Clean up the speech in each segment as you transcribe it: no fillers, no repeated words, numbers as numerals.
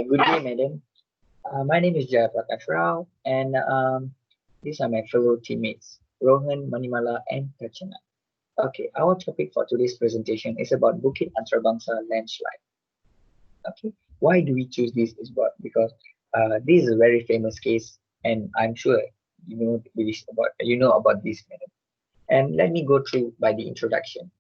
Good day, madam. My name is Jayaprakash Rao, and these are my fellow teammates, Rohan, Manimala, and Tachana. Okay, our topic for today's presentation is about Bukit Antarabangsar landslide. Okay, why do we choose this? Is because this is a very famous case, and I'm sure you know about this, madam. And let me go through by the introduction.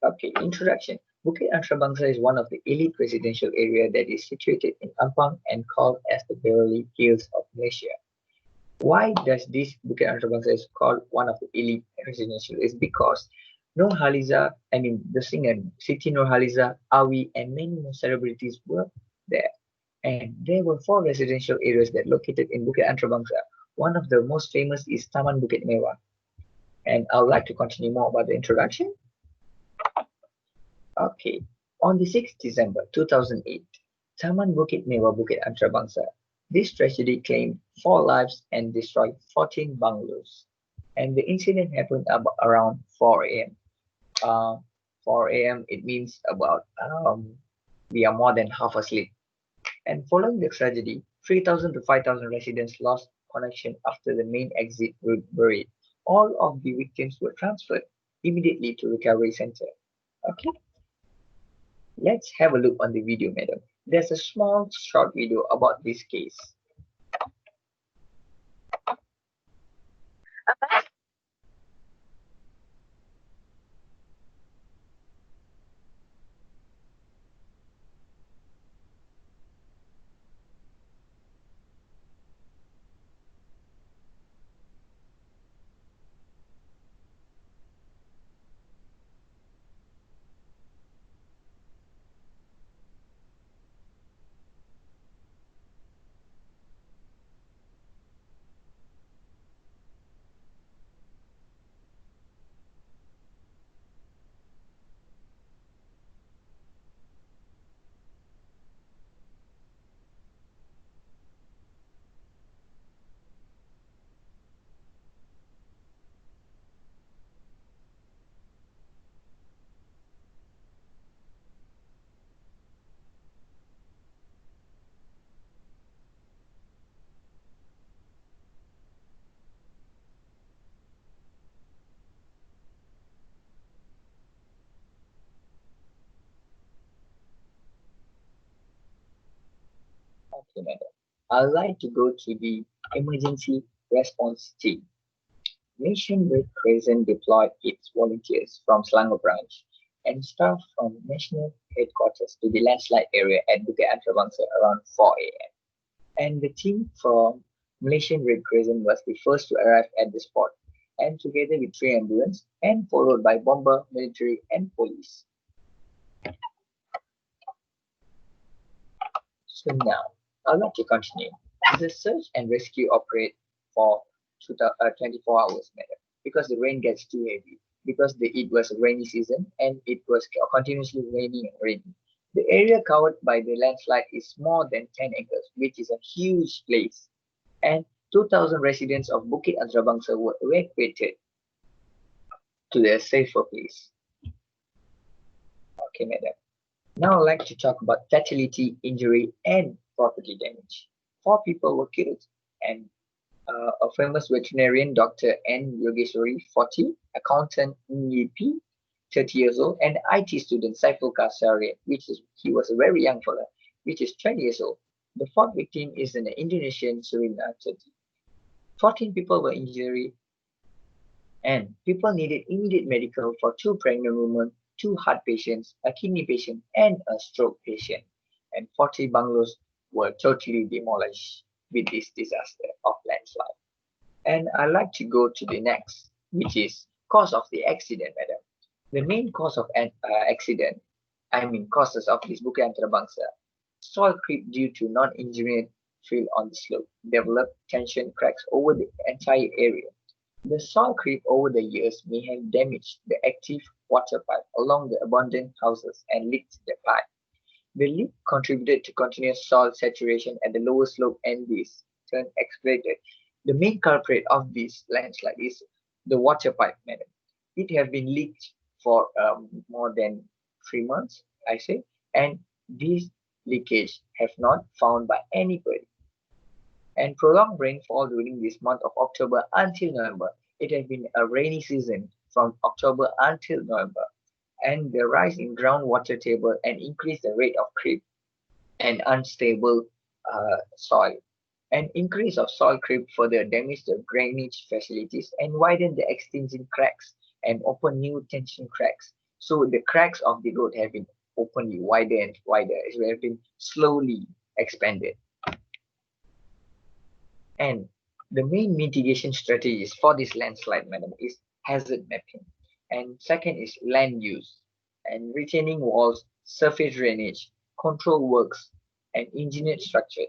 Okay, introduction. Bukit Antarabangsar is one of the elite residential area that is situated in Ampang and called as the Beverly Hills of Malaysia. Why does this Bukit Antarabangsar is called one of the elite residential? Is because the singer Siti Nurhaliza, Awi, and many more celebrities were there. And there were 4 residential areas that located in Bukit Antarabangsar. One of the most famous is Taman Bukit Mewah. And I would like to continue more about the introduction. Okay, on the 6th December 2008, Taman Bukit Mewah Bukit Antarabangsar. This tragedy claimed 4 lives and destroyed 14 bungalows. And the incident happened around 4 a.m. 4 a.m. it means about we are more than half asleep. And following the tragedy, 3,000 to 5,000 residents lost connection after the main exit route buried. All of the victims were transferred immediately to recovery center. Okay. Let's have a look on the video, madam. There's a small short video about this case. Okay, madam. I'd like to go to the emergency response team. Nation Red Crescent deployed its volunteers from Selangor branch and staff from national headquarters to the landslide area at Bukit Antarabangsar around 4 a.m. And the team from Malaysian Red Crescent was the first to arrive at the spot, and together with 3 ambulances and followed by bomber, military, and police. So now, I'd like to continue. The search and rescue operate for 24 hours, madam, because the rain gets too heavy, because it was a rainy season and it was continuously raining and raining. The area covered by the landslide is more than 10 acres, which is a huge place. And 2,000 residents of Bukit Antarabangsar were evacuated to their safer place. Okay, madam. Now I'd like to talk about fatality, injury, and property damage. 4 people were killed, and a famous veterinarian, Dr. N. Yogeshwari, 40, accountant P, 30 years old, and IT student Saiful Kasari, he was a very young fella, which is 20 years old. The 4th victim is an Indonesian Surina, 30. 14 people were injured, and people needed immediate medical for 2 pregnant women, 2 heart patients, a kidney patient, and a stroke patient. And 40 bungalows were totally demolished with this disaster of landslide. And I'd like to go to the next, which is cause of the accident, madam. The main cause of causes of this Bukit Antarabangsar, soil creep due to non-engineered fill on the slope, developed tension cracks over the entire area. The soil creep over the years may have damaged the active water pipe along the abandoned houses and leaked the pipe. The leak contributed to continuous soil saturation at the lower slope, and this turn escalated. The main culprit of this landslide is the water pipe, madam. It has been leaked for more than 3 months, I say, and these leakage have not found by anybody. And prolonged rainfall during this month of October until November. It has been a rainy season from October until November, and the rise in groundwater table and increase the rate of creep and unstable soil. An increase of soil creep further damage the drainage facilities and widen the extension cracks and open new tension cracks. So the cracks of the road have been openly wider and wider as we have been slowly expanded. And the main mitigation strategies for this landslide, madam, is hazard mapping. And second is land use and retaining walls, surface drainage, control works, and engineered structure,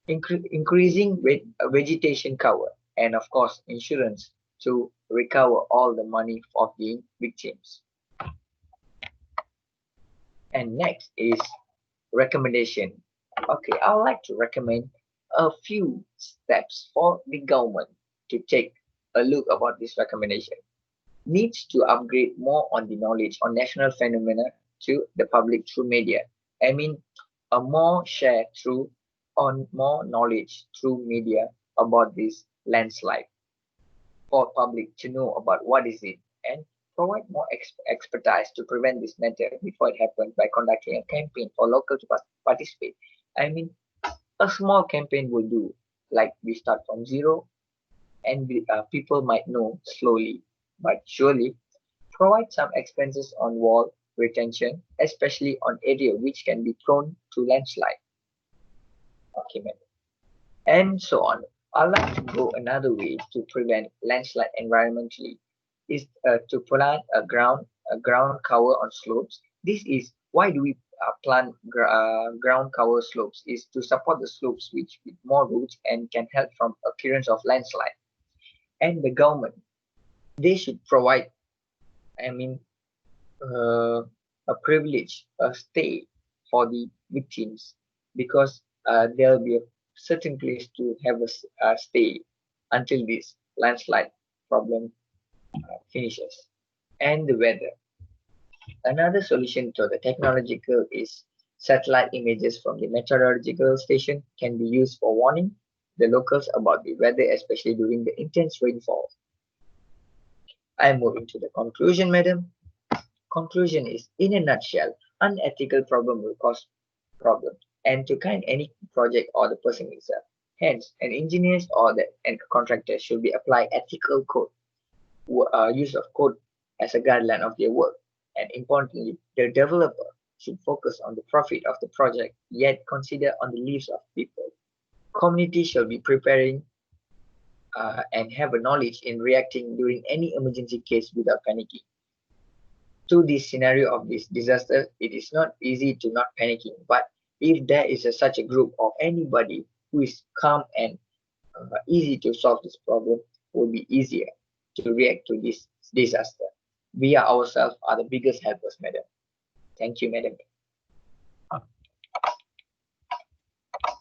increasing vegetation cover, and of course, insurance to recover all the money of the victims. And next is recommendation. Okay, I would like to recommend a few steps for the government to take a look about this recommendation. Needs to upgrade more on the knowledge on national phenomena to the public through media. I mean, a more share through on more knowledge through media about this landslide for public to know about what is it and provide more expertise to prevent this matter before it happens by conducting a campaign for local to participate. I mean, a small campaign will do, like we start from zero and people might know slowly, but surely provide some expenses on wall retention, especially on area which can be prone to landslide. Okay, man. And so on. I'd like to go another way to prevent landslide environmentally is to plant a ground cover on slopes. This is why do we plant ground cover slopes is to support the slopes which with more roots and can help from occurrence of landslide. And the government, they should provide, I mean, a privilege, a stay for the victims because there'll be a certain place to have a stay until this landslide problem finishes. And the weather. Another solution to the technological is satellite images from the meteorological station can be used for warning the locals about the weather, especially during the intense rainfall. I'm moving to the conclusion, madam. Conclusion is, in a nutshell, unethical problem will cause problems and to kind any project or the person itself. Hence, an engineers or the and contractor should be apply ethical code, use of code as a guideline of their work. And importantly, the developer should focus on the profit of the project, yet consider on the lives of people. Community shall be preparing and have a knowledge in reacting during any emergency case without panicking. To this scenario of this disaster, it is not easy to not panicking, but if there is such a group of anybody who is calm and easy to solve this problem, will be easier to react to this disaster. We ourselves are the biggest helpers, madam. Thank you, madam.